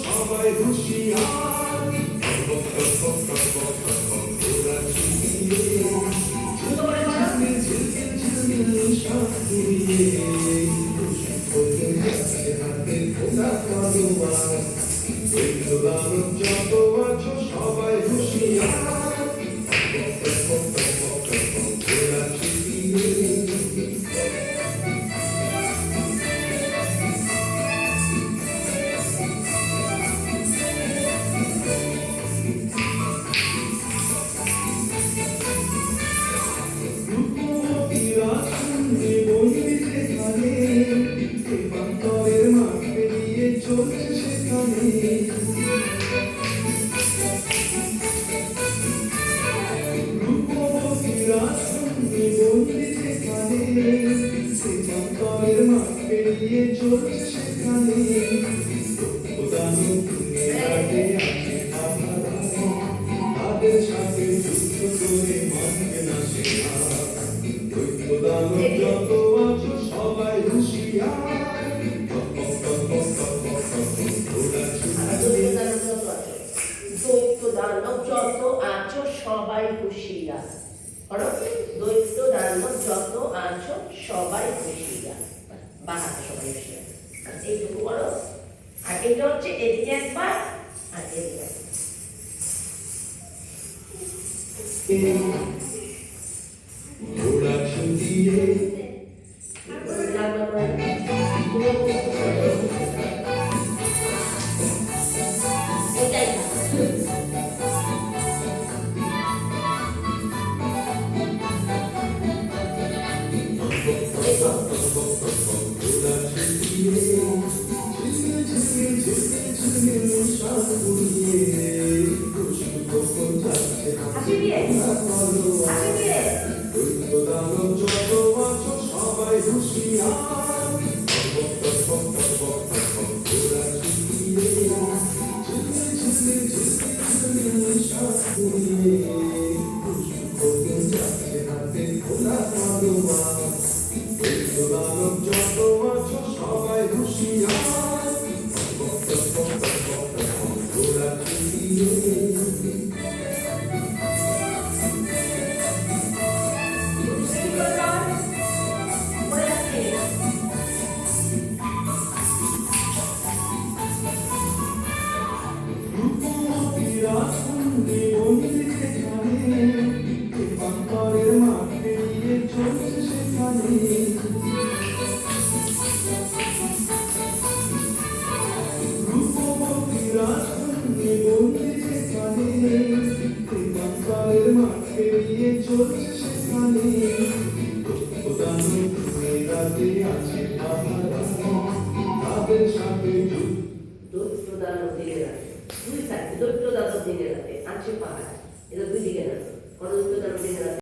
সবাই হুঁশিয়ার যত আছো সবাই হুঁশিয়ার চলছে সেখানে রূপবতীরা সঙ্গে বন্দি সেখানে শ্রীমঙ্করের মাঠ পেরিয়ে চলছে সেখানে তাদের সাথে যুদ্ধ করে মানবে না সেনা যত আছো সবাই হুঁশিয়ার যত আছো সবাই হুঁশিয়ার। দৈত্য দানব যত আছো সবাই হুঁশিয়ার। বাহাতে সবাই হুঁশিয়ার। এইটুকু করো। আর এটা হচ্ছে এদিকে একবার আর এদিকে সবাই হুঁশিয়ার যত আছো সবাই হুঁশিয়ার চলছে সেখানে আছে তাদের সাথে দৈত্য দানব দিনে রাতে দুই থাকে দৈত্য দানব দিনে রাতে আছে পাহাড় এটা দুই দিকে না দৈত্য দানব দিনে রাতে